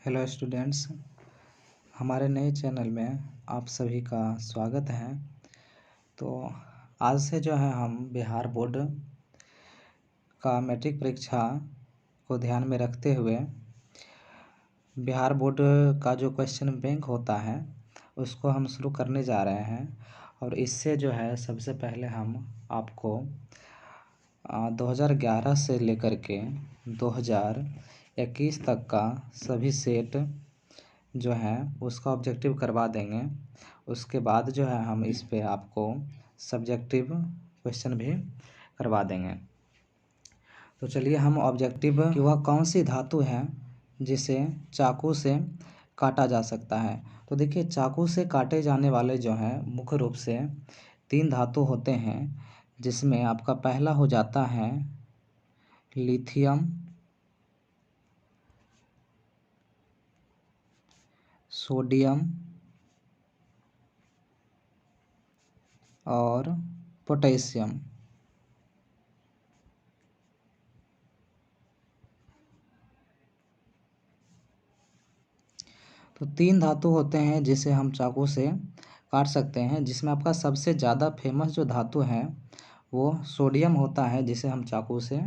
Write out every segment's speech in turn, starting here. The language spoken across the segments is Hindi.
हेलो स्टूडेंट्स, हमारे नए चैनल में आप सभी का स्वागत है। तो आज से जो है हम बिहार बोर्ड का मैट्रिक परीक्षा को ध्यान में रखते हुए बिहार बोर्ड का जो क्वेश्चन बैंक होता है उसको हम शुरू करने जा रहे हैं। और इससे जो है सबसे पहले हम आपको 2011 से लेकर के 2021 तक का सभी सेट जो है उसका ऑब्जेक्टिव करवा देंगे। उसके बाद जो है हम इस पे आपको सब्जेक्टिव क्वेश्चन भी करवा देंगे। तो चलिए हम ऑब्जेक्टिव कि वह कौन सी धातु है जिसे चाकू से काटा जा सकता है। तो देखिए, चाकू से काटे जाने वाले जो हैं मुख्य रूप से 3 धातु होते हैं, जिसमें आपका पहला हो जाता है लिथियम, सोडियम और पोटेशियम। तो 3 धातु होते हैं जिसे हम चाकू से काट सकते हैं, जिसमें आपका सबसे ज़्यादा फेमस जो धातु है वो सोडियम होता है, जिसे हम चाकू से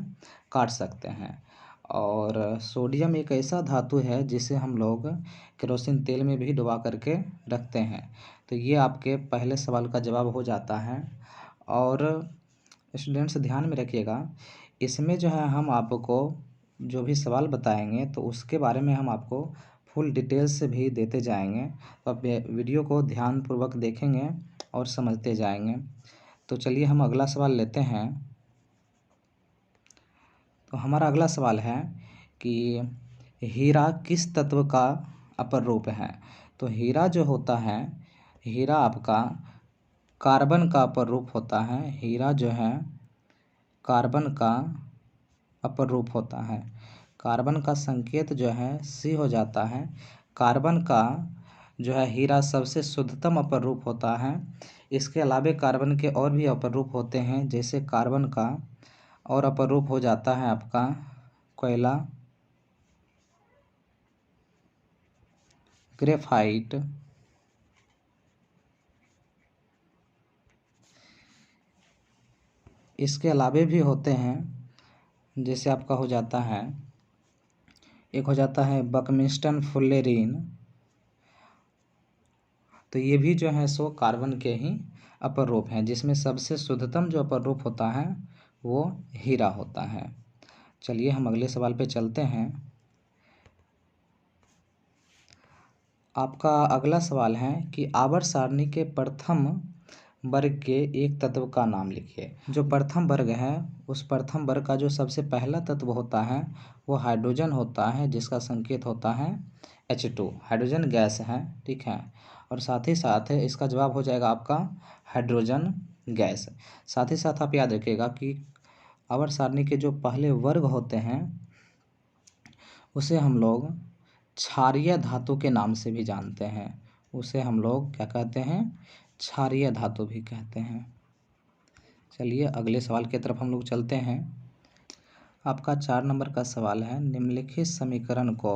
काट सकते हैं। और सोडियम एक ऐसा धातु है जिसे हम लोग केरोसिन तेल में भी डुबा करके रखते हैं। तो ये आपके पहले सवाल का जवाब हो जाता है। और स्टूडेंट्स ध्यान में रखिएगा, इसमें जो है हम आपको जो भी सवाल बताएंगे तो उसके बारे में हम आपको फुल डिटेल्स से भी देते जाएंगे। तो आप वीडियो को ध्यानपूर्वक देखेंगे और समझते जाएंगे। तो चलिए हम अगला सवाल लेते हैं। तो हमारा अगला सवाल है कि हीरा किस तत्व का अपर रूप है। तो हीरा जो होता है, हीरा आपका कार्बन का अपर रूप होता है। हीरा जो है कार्बन का अपर रूप होता है। कार्बन का संकेत जो है C हो जाता है। कार्बन का जो है हीरा सबसे शुद्धतम अपर रूप होता है। इसके अलावे कार्बन के और भी अपर रूप होते हैं, जैसे कार्बन का और अपर रूप हो जाता है आपका कोयला, ग्रेफाइट, इसके अलावे भी होते हैं, जैसे आपका हो जाता है, एक हो जाता है बकमिस्टन फुल्लेरीन। तो ये भी जो है सो कार्बन के ही अपर रूप हैं, जिसमें सबसे शुद्धतम जो अपर रूप होता है वो हीरा होता है। चलिए हम अगले सवाल पे चलते हैं। आपका अगला सवाल है कि आवर्त सारणी के प्रथम वर्ग के एक तत्व का नाम लिखिए। जो प्रथम वर्ग है उस प्रथम वर्ग का जो सबसे पहला तत्व होता है वो हाइड्रोजन होता है, जिसका संकेत होता है H2। हाइड्रोजन गैस है, ठीक है। और साथ ही साथ इसका जवाब हो जाएगा आपका हाइड्रोजन गैस। साथ ही साथ आप याद रखिएगा कि आवर्त सारणी के जो पहले वर्ग होते हैं उसे हम लोग क्षारीय धातु के नाम से भी जानते हैं। उसे हम लोग क्या कहते हैं? क्षारीय धातु भी कहते हैं। चलिए अगले सवाल की तरफ हम लोग चलते हैं। आपका 4 नंबर का सवाल है, निम्नलिखित समीकरण को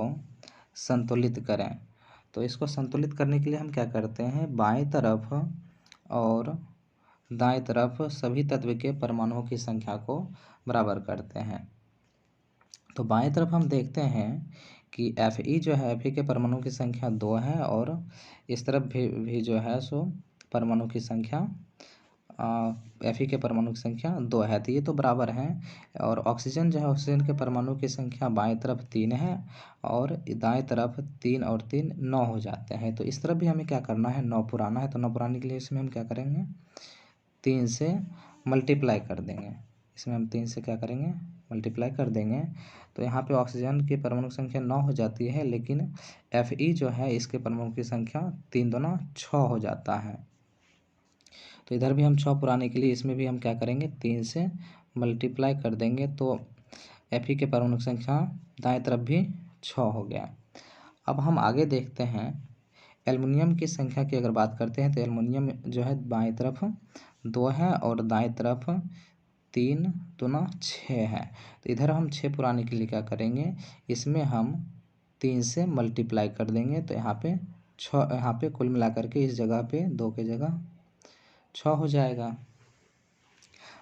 संतुलित करें। तो इसको संतुलित करने के लिए हम क्या करते हैं, बाएं तरफ और दाएं तरफ सभी तत्व के परमाणुओं की संख्या को बराबर करते हैं। तो बाएं तरफ हम देखते हैं कि Fe जो है, Fe के परमाणु की संख्या 2 है, और इस तरफ भी जो है सो परमाणु की संख्या Fe के परमाणु की संख्या 2 है। तो ये तो बराबर हैं। और ऑक्सीजन जो है, ऑक्सीजन के परमाणु की संख्या बाएं तरफ 3 है और दाएं तरफ 3 और 3 9 हो जाते हैं। तो इस तरफ भी हमें क्या करना है, 9 पुराना है। तो 9 पुराने के लिए इसमें हम क्या करेंगे, 3 से मल्टीप्लाई कर देंगे। इसमें हम 3 से क्या करेंगे, मल्टीप्लाई कर देंगे। तो यहाँ पे ऑक्सीजन की परमाणु संख्या 9 हो जाती है, लेकिन Fe जो है इसके परमाणु की संख्या 3 दूना 6 हो जाता है। तो इधर भी हम 6 पुराने के लिए इसमें भी हम क्या करेंगे, 3 से मल्टीप्लाई कर देंगे। तो Fe के परमाणु संख्या दाएं तरफ भी 6 हो गया। अब हम आगे देखते हैं, एल्युमिनियम की संख्या की अगर बात करते हैं तो एल्युमिनियम जो है बाएं तरफ 2 है और दाएं तरफ 3 दूना 6 है। तो इधर हम 6 पुराने के लिए क्या करेंगे, इसमें हम 3 से मल्टीप्लाई कर देंगे तो यहाँ पे 6, यहाँ पे कुल मिलाकर के इस जगह पे 2 के जगह 6 हो जाएगा।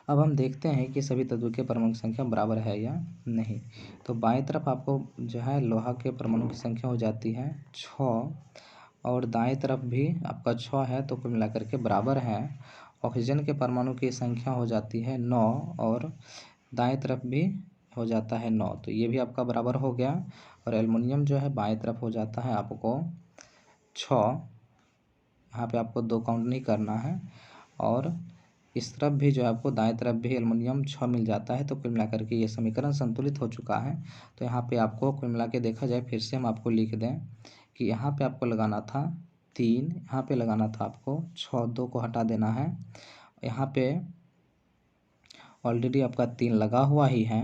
अब हम देखते हैं कि सभी तत्वों के परमाणु की संख्या बराबर है या नहीं। तो बाएं तरफ आपको जो है लोहा के परमाणु की संख्या हो जाती है 6 और दाएं तरफ भी आपका 6 है, तो कुल मिलाकर के बराबर है। ऑक्सीजन के परमाणु की संख्या हो जाती है 9 और दाएं तरफ भी हो जाता है 9, तो ये भी आपका बराबर हो गया। और एल्युमिनियम जो है बाएं तरफ हो जाता है आपको 6, यहाँ पे आपको 2 काउंट नहीं करना है, और इस तरफ भी जो है आपको दाएं तरफ भी एल्युमिनियम 6 मिल जाता है। तो कुल मिलाकर के ये समीकरण संतुलित हो चुका है। तो यहाँ पे आपको कुल मिला के देखा जाए, फिर से हम आपको लिख दें कि यहाँ पे आपको लगाना था 3, यहाँ पे लगाना था आपको 6, 2 को हटा देना है। यहाँ पे ऑलरेडी आपका 3 लगा हुआ ही है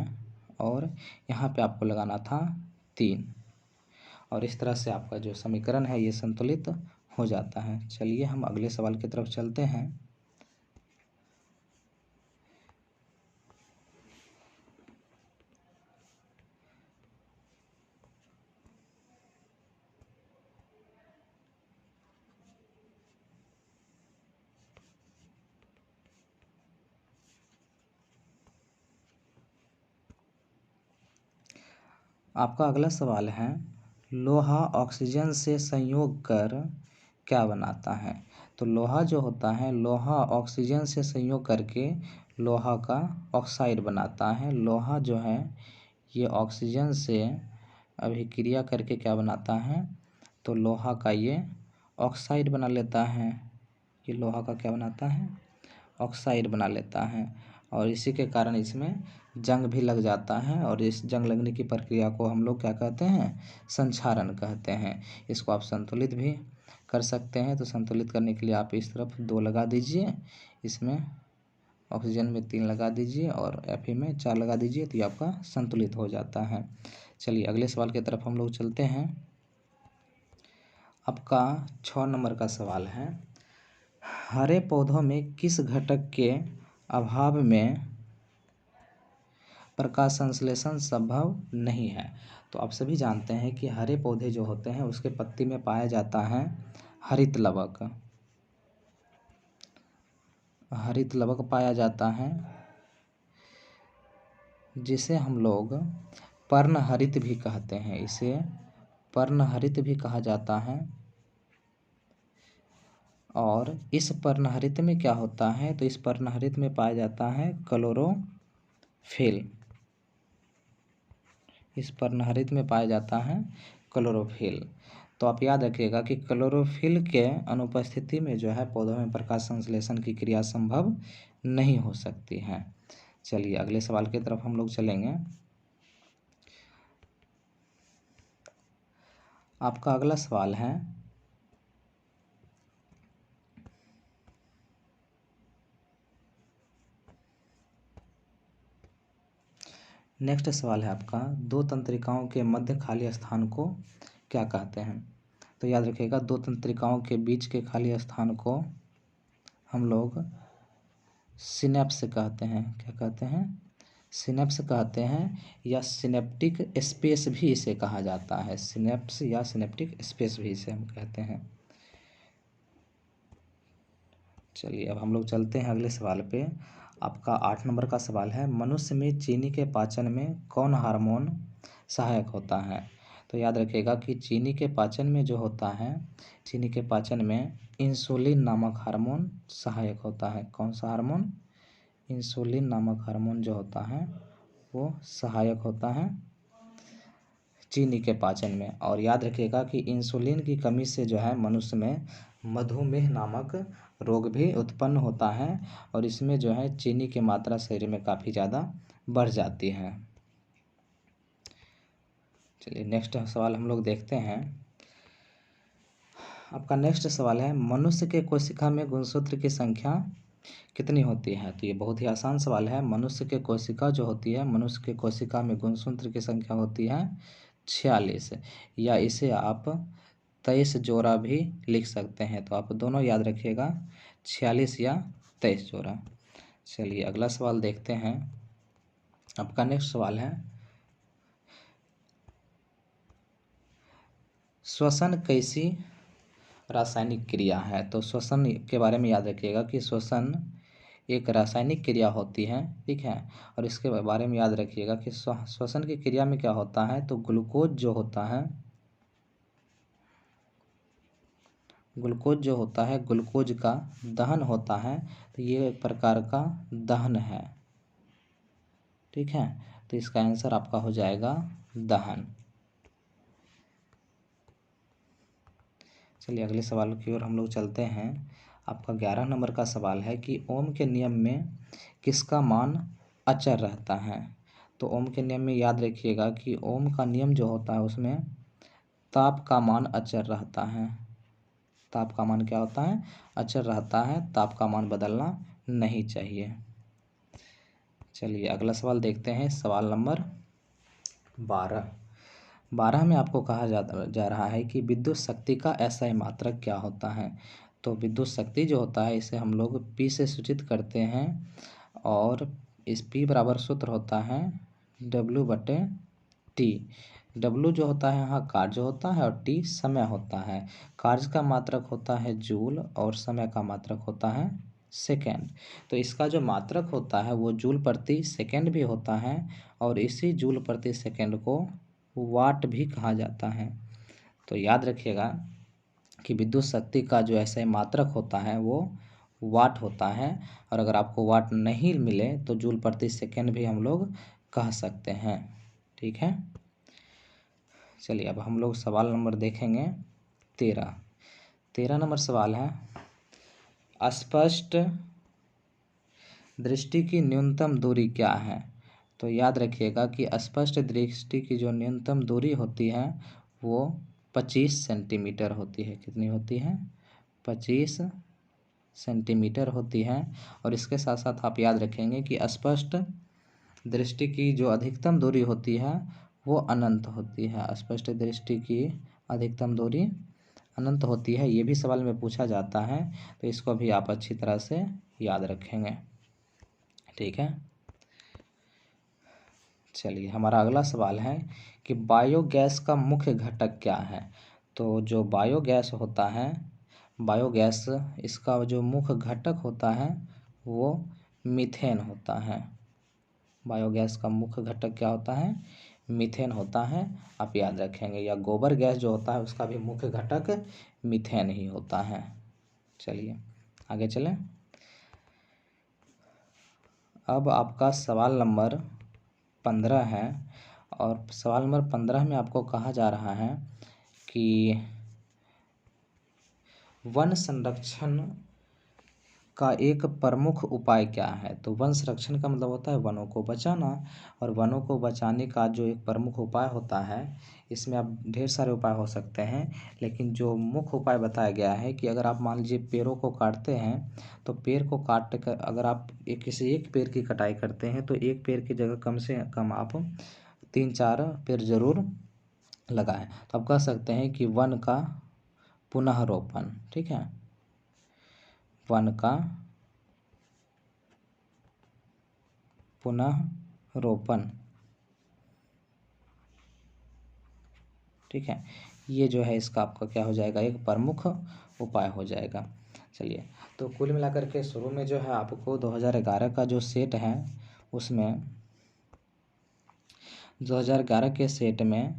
और यहाँ पे आपको लगाना था 3, और इस तरह से आपका जो समीकरण है ये संतुलित हो जाता है। चलिए हम अगले सवाल की तरफ चलते हैं। आपका अगला सवाल है, लोहा ऑक्सीजन से संयोग कर क्या बनाता है। तो लोहा जो होता है, लोहा ऑक्सीजन से संयोग करके लोहा का ऑक्साइड बनाता है। लोहा जो है ये ऑक्सीजन से अभिक्रिया करके क्या बनाता है, तो लोहा का ये ऑक्साइड बना लेता है। ये लोहा का क्या बनाता है, ऑक्साइड बना लेता है, और इसी के कारण इसमें जंग भी लग जाता है। और इस जंग लगने की प्रक्रिया को हम लोग क्या कहते हैं, संक्षारण कहते हैं। इसको आप संतुलित भी कर सकते हैं। तो संतुलित करने के लिए आप इस तरफ 2 लगा दीजिए, इसमें ऑक्सीजन में 3 लगा दीजिए और Fe में 4 लगा दीजिए, तो ये आपका संतुलित हो जाता है। चलिए अगले सवाल की तरफ हम लोग चलते हैं। आपका 6 नंबर का सवाल है, हरे पौधों में किस घटक के अभाव में प्रकाश संश्लेषण संभव नहीं है। तो आप सभी जानते हैं कि हरे पौधे जो होते हैं उसके पत्ती में पाया जाता है हरित लवक। हरित लवक पाया जाता है, जिसे हम लोग पर्णहरित भी कहते हैं। इसे पर्णहरित भी कहा जाता है। और इस पर्णहरित में क्या होता है, तो इस पर्णहरित में पाया जाता है क्लोरोफिल। इस पर्णहरित में पाया जाता है क्लोरोफिल। तो आप याद रखिएगा कि क्लोरोफिल के अनुपस्थिति में जो है पौधों में प्रकाश संश्लेषण की क्रिया संभव नहीं हो सकती है। चलिए अगले सवाल की तरफ हम लोग चलेंगे। आपका अगला सवाल है, नेक्स्ट सवाल है आपका, 2 तंत्रिकाओं के मध्य खाली स्थान को क्या कहते हैं। तो याद रखिएगा 2 तंत्रिकाओं के बीच के खाली स्थान को हम लोग सिनेप्स कहते हैं। क्या कहते हैं, सिनेप्स कहते हैं, या सिनेप्टिक स्पेस भी इसे कहा जाता है। सिनेप्स या सिनेप्टिक स्पेस भी इसे हम कहते हैं। चलिए अब हम लोग चलते हैं अगले सवाल पे। आपका 8 नंबर का सवाल है, मनुष्य में चीनी के पाचन में कौन हार्मोन सहायक होता है। तो याद रखिएगा कि चीनी के पाचन में जो होता है, चीनी के पाचन में इंसुलिन नामक हार्मोन सहायक होता है। कौन सा हार्मोन, इंसुलिन नामक हार्मोन जो होता है वो सहायक होता है चीनी के पाचन में। और याद रखिएगा कि इंसुलिन की कमी से जो है मनुष्य में मधुमेह नामक रोग भी उत्पन्न होता है, और इसमें जो है चीनी की मात्रा शरीर में काफ़ी ज़्यादा बढ़ जाती है। चलिए नेक्स्ट सवाल हम लोग देखते हैं। आपका नेक्स्ट सवाल है, मनुष्य के कोशिका में गुणसूत्र की संख्या कितनी होती है। तो ये बहुत ही आसान सवाल है। मनुष्य के कोशिका जो होती है, मनुष्य के कोशिका में गुणसूत्र की संख्या होती है 46, या इसे आप 23 जोड़ा भी लिख सकते हैं। तो आप दोनों याद रखिएगा, 46 या 23 जोड़ा। चलिए अगला सवाल देखते हैं। आपका नेक्स्ट सवाल है, श्वसन कैसी रासायनिक क्रिया है? तो श्वसन के बारे में याद रखिएगा कि श्वसन एक रासायनिक क्रिया होती है, ठीक है। और इसके बारे में याद रखिएगा कि श्वसन की क्रिया में क्या होता है, तो ग्लूकोज जो होता है, ग्लूकोज का दहन होता है। तो ये एक प्रकार का दहन है, ठीक है। तो इसका आंसर आपका हो जाएगा दहन। चलिए अगले सवाल की ओर हम लोग चलते हैं। आपका 11 नंबर का सवाल है कि ओम के नियम में किसका मान अचर रहता है? तो ओम के नियम में याद रखिएगा कि ओम का नियम जो होता है उसमें ताप का मान अचर रहता है। ताप का मान क्या होता है? अचर रहता है। ताप का मान बदलना नहीं चाहिए। चलिए अगला सवाल देखते हैं, सवाल नंबर 12 में आपको कहा जा रहा है कि विद्युत शक्ति का एसआई मात्रक क्या होता है? तो विद्युत शक्ति जो होता है इसे हम लोग पी से सूचित करते हैं, और इस पी बराबर सूत्र होता है W/T। W जो होता है यहाँ कार्य होता है और T समय होता है। कार्य का मात्रक होता है जूल और समय का मात्रक होता है सेकेंड। तो इसका जो मात्रक होता है वो जूल प्रति सेकेंड भी होता है, और इसी जूल प्रति सेकेंड को वाट भी कहा जाता है। तो याद रखिएगा कि विद्युत शक्ति का जो ऐसा मात्रक होता है वो वाट होता है, और अगर आपको वाट नहीं मिले तो जूल प्रति सेकेंड भी हम लोग कह सकते हैं, ठीक है। चलिए अब हम लोग सवाल नंबर देखेंगे 13 नंबर सवाल है, अस्पष्ट दृष्टि की न्यूनतम दूरी क्या है? तो याद रखिएगा कि अस्पष्ट दृष्टि की जो न्यूनतम दूरी होती है वो 25 सेंटीमीटर होती है। कितनी होती है? 25 सेंटीमीटर होती है। और इसके साथ साथ आप याद रखेंगे कि अस्पष्ट दृष्टि की जो अधिकतम दूरी होती है वो अनंत होती है। अस्पष्ट दृष्टि की अधिकतम दूरी अनंत होती है। ये भी सवाल में पूछा जाता है, तो इसको भी आप अच्छी तरह से याद रखेंगे, ठीक है। चलिए हमारा अगला सवाल है कि बायोगैस का मुख्य घटक क्या है? तो जो बायोगैस होता है, बायोगैस इसका जो मुख्य घटक होता है वो मीथेन होता है। बायोगैस का मुख्य घटक क्या होता है? मीथेन होता है, आप याद रखेंगे। या गोबर गैस जो होता है उसका भी मुख्य घटक मीथेन ही होता है। चलिए आगे चलें। अब आपका सवाल नंबर 15 है, और सवाल नंबर 15 में आपको कहा जा रहा है कि वन संरक्षण का एक प्रमुख उपाय क्या है? तो वन संरक्षण का मतलब होता है वनों को बचाना, और वनों को बचाने का जो एक प्रमुख उपाय होता है, इसमें अब ढेर सारे उपाय हो सकते हैं, लेकिन जो मुख्य उपाय बताया गया है कि अगर आप मान लीजिए पेड़ों को काटते हैं, तो पेड़ को काट कर अगर आप किसी एक पेड़ की कटाई करते हैं तो एक पेड़ की जगह कम से कम आप 3-4 पेड़ जरूर लगाएं। तो आप कह सकते हैं कि वन का पुनः रोपण, ठीक है। वन का पुनः रोपण, ठीक है। ये जो है इसका आपका क्या हो जाएगा? एक प्रमुख उपाय हो जाएगा। चलिए तो कुल मिलाकर के शुरू में जो है आपको 2011 का जो सेट है उसमें 2011 के सेट में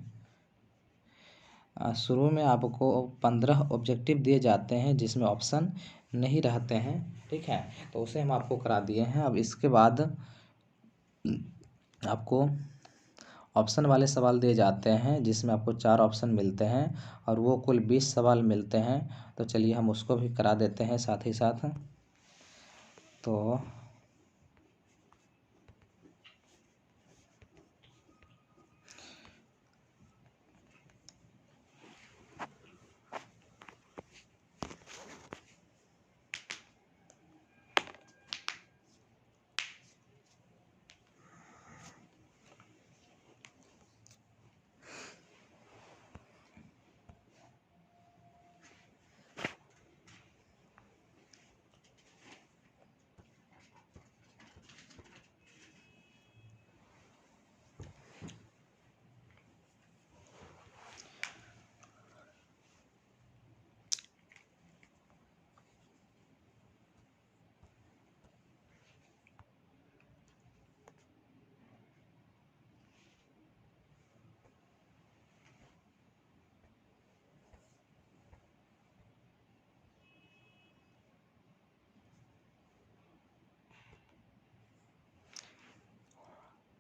शुरू में आपको 15 ऑब्जेक्टिव दिए जाते हैं जिसमें ऑप्शन नहीं रहते हैं, ठीक है। तो उसे हम आपको करा दिए हैं। अब इसके बाद आपको ऑप्शन वाले सवाल दिए जाते हैं जिसमें आपको 4 ऑप्शन मिलते हैं, और वो कुल 20 सवाल मिलते हैं। तो चलिए हम उसको भी करा देते हैं साथ ही साथ। तो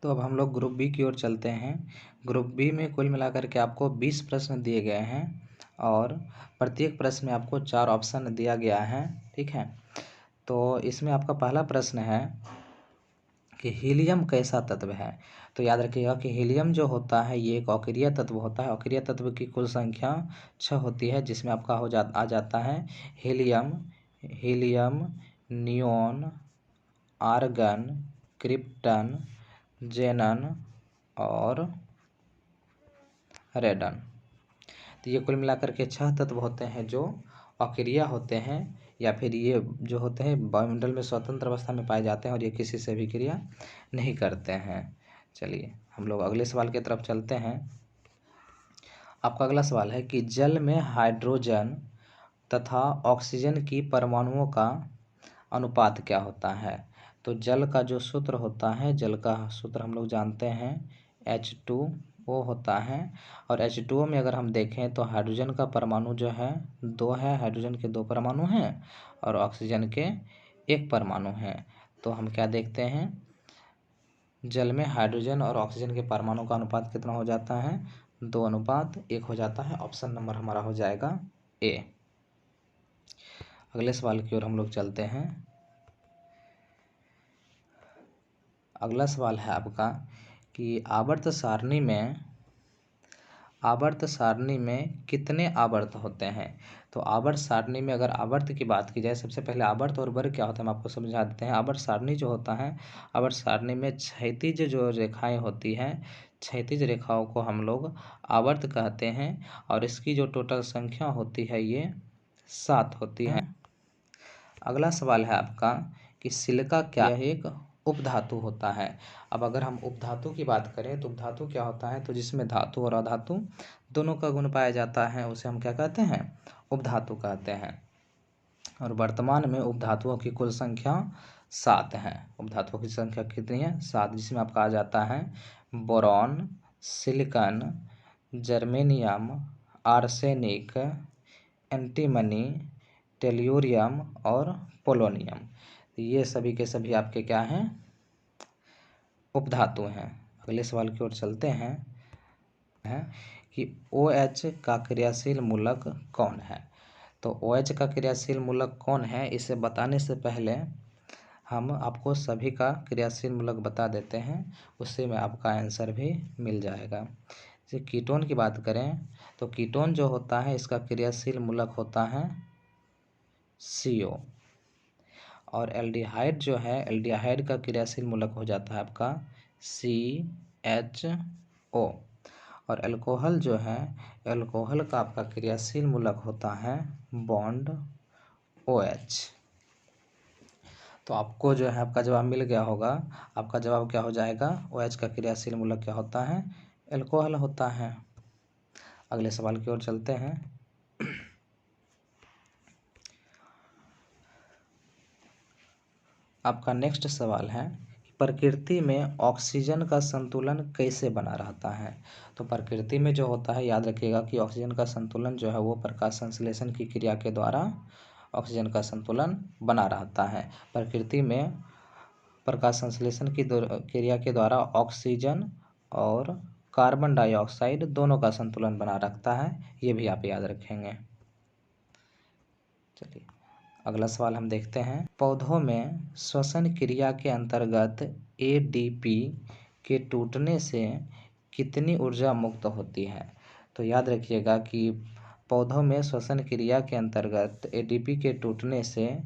तो अब हम लोग ग्रुप बी की ओर चलते हैं। ग्रुप बी में कुल मिलाकर के आपको 20 प्रश्न दिए गए हैं और प्रत्येक प्रश्न में आपको 4 ऑप्शन दिया गया है। ठीक है, तो इसमें आपका पहला प्रश्न है कि हीलियम कैसा तत्व है। तो याद रखिएगा कि हीलियम जो होता है ये एक अक्रिय तत्व होता है। अक्रिय तत्व की कुल संख्या 6 होती है, जिसमें आपका आ जाता है हीलियम, नियोन, आर्गन, क्रिप्टन, जेनन और रेडन। तो ये कुल मिलाकर के 6 तत्व होते हैं जो अक्रिय होते हैं, या फिर ये जो होते हैं वायुमंडल में स्वतंत्र अवस्था में पाए जाते हैं और ये किसी से भी क्रिया नहीं करते हैं। चलिए हम लोग अगले सवाल की तरफ चलते हैं। आपका अगला सवाल है कि जल में हाइड्रोजन तथा ऑक्सीजन की परमाणुओं का अनुपात क्या होता है। तो जल का जो सूत्र होता है, जल का सूत्र हम लोग जानते हैं H2O होता है। और H2O में अगर हम देखें तो हाइड्रोजन का परमाणु जो है 2 है, हाइड्रोजन के 2 परमाणु हैं और ऑक्सीजन के 1 परमाणु हैं। तो हम क्या देखते हैं, जल में हाइड्रोजन और ऑक्सीजन के परमाणु का अनुपात कितना हो जाता है, 2:1 हो जाता है। ऑप्शन नंबर हमारा हो जाएगा ए। अगले सवाल की ओर हम लोग चलते हैं। अगला सवाल है आपका कि आवर्त सारणी में कितने आवर्त होते हैं। तो आवर्त सारणी में अगर आवर्त की बात की जाए, सबसे पहले आवर्त और वर्ग क्या होता है हम आपको समझा देते हैं। आवर्त सारणी जो होता है, आवर्त सारणी में क्षैतिज जो रेखाएं होती हैं, क्षैतिज रेखाओं को हम लोग आवर्त कहते हैं और इसकी जो टोटल संख्या होती है ये 7 होती है। अगला सवाल है आपका कि सिलिका क्या एक उपधातु होता है। अब अगर हम उपधातु की बात करें तो उपधातु क्या होता है, तो जिसमें धातु और अधातु दोनों का गुण पाया जाता है उसे हम क्या कहते हैं, उपधातु कहते हैं। और वर्तमान में उपधातुओं की कुल संख्या 7 है। उपधातुओं की संख्या कितनी है, 7, जिसमें आपका आ जाता है boron, silicon, germanium, arsenic, antimony, tellurium और पोलोनियम। ये सभी के सभी आपके क्या हैं, उपधातु हैं। अगले सवाल की ओर चलते हैं कि OH का क्रियाशील मूलक कौन है। तो OH का क्रियाशील मूलक कौन है, इसे बताने से पहले हम आपको सभी का क्रियाशील मूलक बता देते हैं, उससे में आपका आंसर भी मिल जाएगा। जैसे कीटोन की बात करें तो कीटोन जो होता है इसका क्रियाशील मूलक होता है CO। और एल्डिहाइड जो है, एल्डिहाइड का क्रियाशील मूलक हो जाता है आपका CHO। और अल्कोहल जो है, अल्कोहल का आपका क्रियाशील मूलक होता है बॉन्ड OH। तो आपको जो है आपका जवाब मिल गया होगा। आपका जवाब क्या हो जाएगा, OH का क्रियाशील मूलक क्या होता है, अल्कोहल होता है। अगले सवाल की ओर चलते हैं। आपका नेक्स्ट सवाल है प्रकृति में ऑक्सीजन का संतुलन कैसे बना रहता है। तो प्रकृति में जो होता है, याद रखिएगा कि ऑक्सीजन का संतुलन जो है वो प्रकाश संश्लेषण की क्रिया के द्वारा ऑक्सीजन का संतुलन बना रहता है। प्रकृति में प्रकाश संश्लेषण की क्रिया के द्वारा ऑक्सीजन और कार्बन डाइऑक्साइड दोनों का संतुलन बना रखता है, ये भी आप याद रखेंगे। चलिए अगला सवाल हम देखते हैं। पौधों में श्वसन क्रिया के अंतर्गत ADP के टूटने से कितनी ऊर्जा मुक्त होती है। तो याद रखिएगा कि पौधों में श्वसन क्रिया के अंतर्गत ADP के टूटने से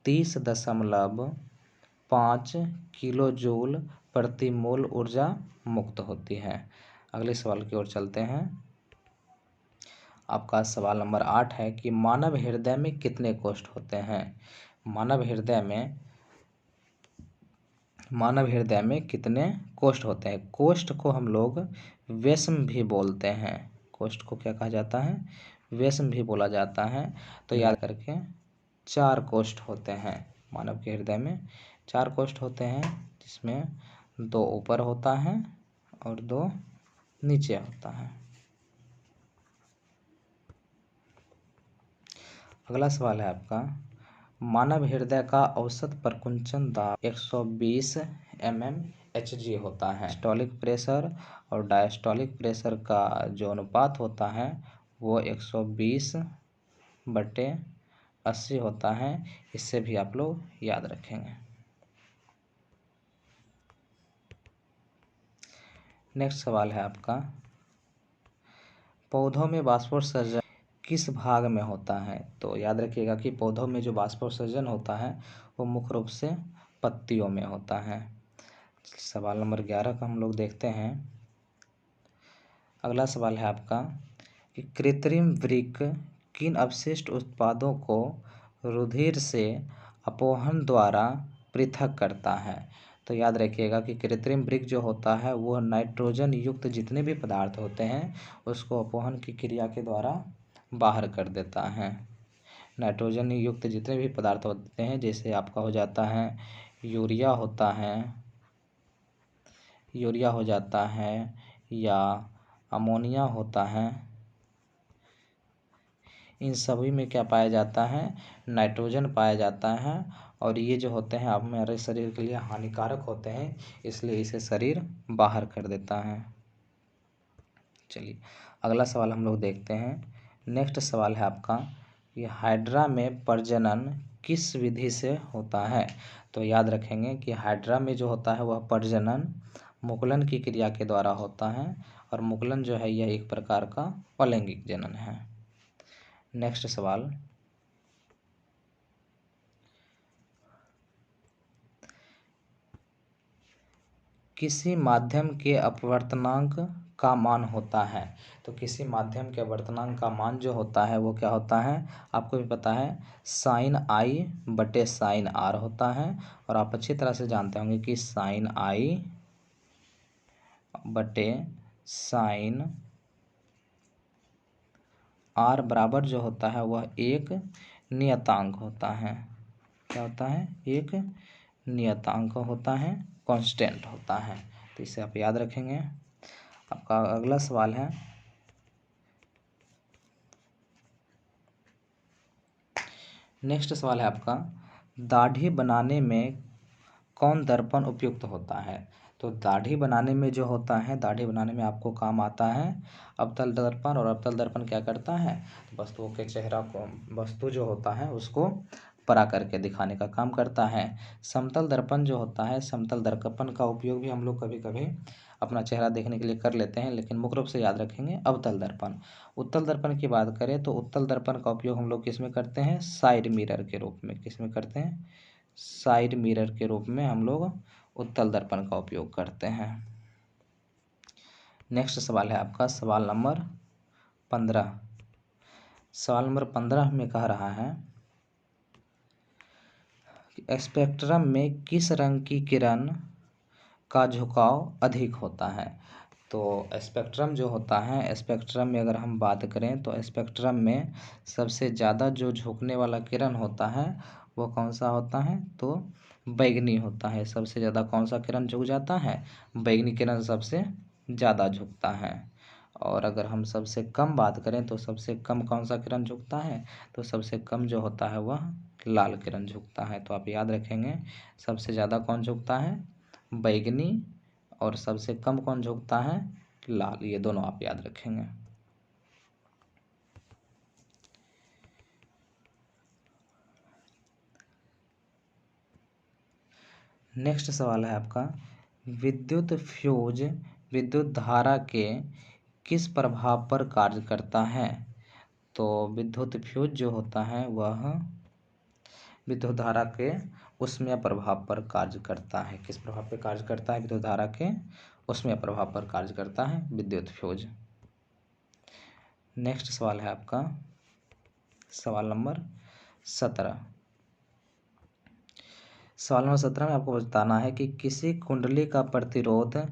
30.5 किलो जूल प्रति मोल ऊर्जा मुक्त होती है। अगले सवाल की ओर चलते हैं। आपका सवाल नंबर 8 है कि मानव हृदय में कितने कोष्ठ होते हैं। मानव हृदय में कितने कोष्ठ होते हैं। कोष्ठ को हम लोग वेस्म भी बोलते हैं। कोष्ठ को क्या कहा जाता है, वेस्म भी बोला जाता है। तो याद करके 4 कोष्ठ होते हैं। मानव के हृदय में 4 कोष्ठ होते हैं, जिसमें 2 ऊपर होता है और 2 नीचे होता है। अगला सवाल है आपका, मानव हृदय का औसत प्रकुंचन दाब 120 mm Hg होता है। सिस्टोलिक प्रेशर और डायस्टोलिक प्रेशर का जो अनुपात होता है वो 120/80 होता है। इससे भी आप लोग याद रखेंगे। नेक्स्ट सवाल है आपका, पौधों में वाष्पोत्सर्जन किस भाग में होता है? तो याद रखिएगा कि पौधों में जो वाष्पोत्सर्जन होता है वो मुख्य रूप से पत्तियों में होता है। सवाल नंबर 11 का हम लोग देखते हैं। अगला सवाल है आपका कि कृत्रिम वृक्क किन अवशिष्ट उत्पादों को रुधिर से अपोहन द्वारा पृथक करता है? तो याद रखिएगा कि कृत्रिम वृक्क जो होता है वह नाइट्रोजन युक्त जितने भी पदार्थ होते हैं उसको अपोहन की क्रिया के द्वारा बाहर कर देता है। नाइट्रोजन युक्त जितने भी पदार्थ होते हैं, जैसे आपका हो जाता है यूरिया हो जाता है या अमोनिया होता है, इन सभी में क्या पाया जाता है? नाइट्रोजन पाया जाता है। और ये जो होते हैं अब हमारे शरीर के लिए हानिकारक होते हैं, इसलिए इसे शरीर बाहर कर देता है। चलिए अगला सवाल हम लोग देखते हैं। नेक्स्ट सवाल है आपका, ये हाइड्रा में प्रजनन किस विधि से होता है? तो याद रखेंगे कि हाइड्रा में जो होता है वह प्रजनन मुकुलन की क्रिया के द्वारा होता है, और मुकुलन जो है यह एक प्रकार का अलैंगिक जनन है। नेक्स्ट सवाल, किसी माध्यम के अपवर्तनांक का मान होता है? तो किसी माध्यम के अपवर्तनांक का मान जो होता है वो क्या होता है? आपको भी पता है, साइन आई बटे साइन आर होता है। और आप अच्छी तरह से जानते होंगे कि साइन आई बटे साइन आर बराबर जो होता है वह एक नियतांक होता है। क्या होता है? एक नियतांक होता है, कांस्टेंट होता है। तो इसे आप याद रखेंगे। आपका अगला सवाल है, नेक्स्ट सवाल है आपका, दाढ़ी बनाने में कौन दर्पण उपयुक्त होता है? तो दाढ़ी बनाने में जो होता है, दाढ़ी बनाने में आपको काम आता है अवतल दर्पण। और अवतल दर्पण क्या करता है? वस्तुओं के चेहरा को, वस्तु जो होता है उसको परा करके दिखाने का काम करता है। समतल दर्पण जो होता है, समतल दर्पण का उपयोग भी हम लोग कभी कभी अपना चेहरा देखने के लिए कर लेते हैं, लेकिन मुख्य रूप से याद रखेंगे अवतल दर्पण। उत्तल दर्पण की बात करें तो उत्तल दर्पण का उपयोग हम लोग किस में करते हैं? साइड मिरर के रूप में। किस में करते हैं? साइड मिरर के रूप में हम लोग उत्तल दर्पण का उपयोग करते हैं। नेक्स्ट सवाल है आपका सवाल नंबर 15। सवाल नंबर 15 में कह रहा है कि स्पेक्ट्रम में किस रंग की किरण का झुकाव अधिक होता है? तो स्पेक्ट्रम जो होता है, स्पेक्ट्रम में अगर हम बात करें तो स्पेक्ट्रम में सबसे ज़्यादा जो झुकने वाला किरण होता है वो कौन सा होता है? तो बैगनी होता है। सबसे ज़्यादा कौन सा किरण झुक जाता है? बैगनी किरण सबसे ज़्यादा झुकता है। और अगर हम सबसे कम बात करें तो सबसे कम कौन सा किरण झुकता है? तो सबसे कम जो होता है वह लाल किरण झुकता है। तो आप याद रखेंगे, सबसे ज़्यादा कौन झुकता है? बैगनी। और सबसे कम कौन झुकता है? लाल। ये दोनों आप याद रखेंगे। नेक्स्ट सवाल है आपका, विद्युत फ्यूज विद्युत धारा के किस प्रभाव पर कार्य करता है? तो विद्युत फ्यूज जो होता है वह विद्युत धारा के उष्मीय प्रभाव पर कार्य करता है। किस प्रभाव पर कार्य करता है? विद्युत धारा के उष्मीय प्रभाव पर कार्य करता है विद्युत फ्यूज। नेक्स्ट सवाल है आपका सवाल नंबर 17। सवाल नंबर 17 में आपको बताना है कि किसी कुंडली का प्रतिरोध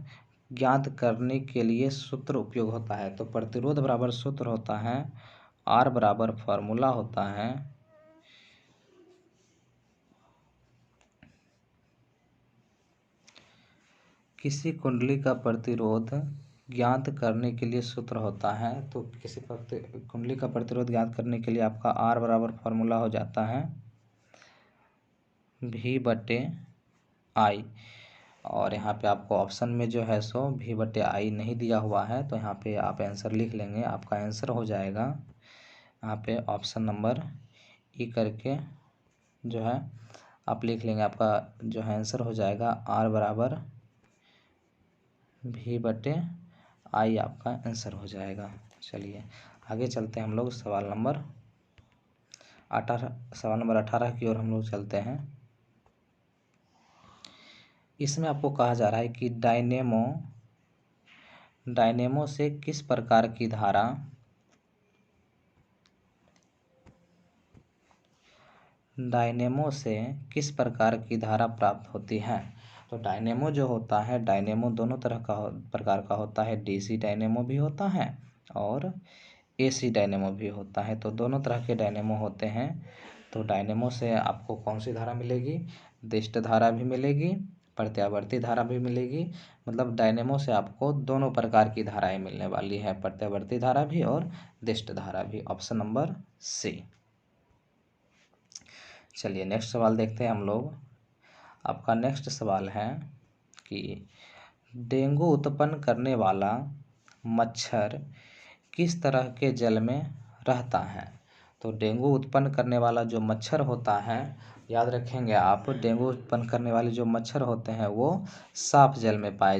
ज्ञात करने के लिए सूत्र उपयोग होता है। तो प्रतिरोध बराबर सूत्र होता है, R बराबर फॉर्मूला होता है किसी कुंडली का प्रतिरोध ज्ञात करने के लिए सूत्र होता है। तो किसी कुंडली का प्रतिरोध ज्ञात करने के लिए आपका R बराबर फॉर्मूला हो जाता है V/I। और यहाँ पे आपको ऑप्शन में जो है सो V/I नहीं दिया हुआ है, तो यहाँ पे आप आंसर लिख लेंगे। आपका आंसर हो जाएगा यहाँ पे ऑप्शन नंबर ई करके जो है आप लिख लेंगे। आपका जो है आंसर हो जाएगा R = V/I, आपका आंसर हो जाएगा। चलिए आगे चलते हैं हम लोग सवाल नंबर 18 की ओर हम लोग चलते हैं। इसमें आपको कहा जा रहा है कि डायनेमो से किस प्रकार की धारा प्राप्त होती है। तो डायनेमो जो होता है, डायनेमो दोनों प्रकार का होता है। DC डायनेमो भी होता है और AC डायनेमो भी होता है। तो दोनों तरह के डायनेमो होते हैं। तो डायनेमो से आपको कौन सी धारा मिलेगी? दिष्ट धारा भी मिलेगी, प्रत्यावर्ती धारा भी मिलेगी। मतलब डायनेमो से आपको दोनों प्रकार की धाराएं मिलने वाली है, प्रत्यावर्ती धारा भी और दिष्ट धारा भी। Option number C. चलिए नेक्स्ट सवाल देखते हैं हम लोग। आपका नेक्स्ट सवाल है कि डेंगू उत्पन्न करने वाला मच्छर किस तरह के जल में रहता है? तो डेंगू उत्पन्न करने वाला जो मच्छर होता है, याद रखेंगे आप, डेंगू उत्पन्न करने वाले जो मच्छर होते हैं वो साफ जल में पाए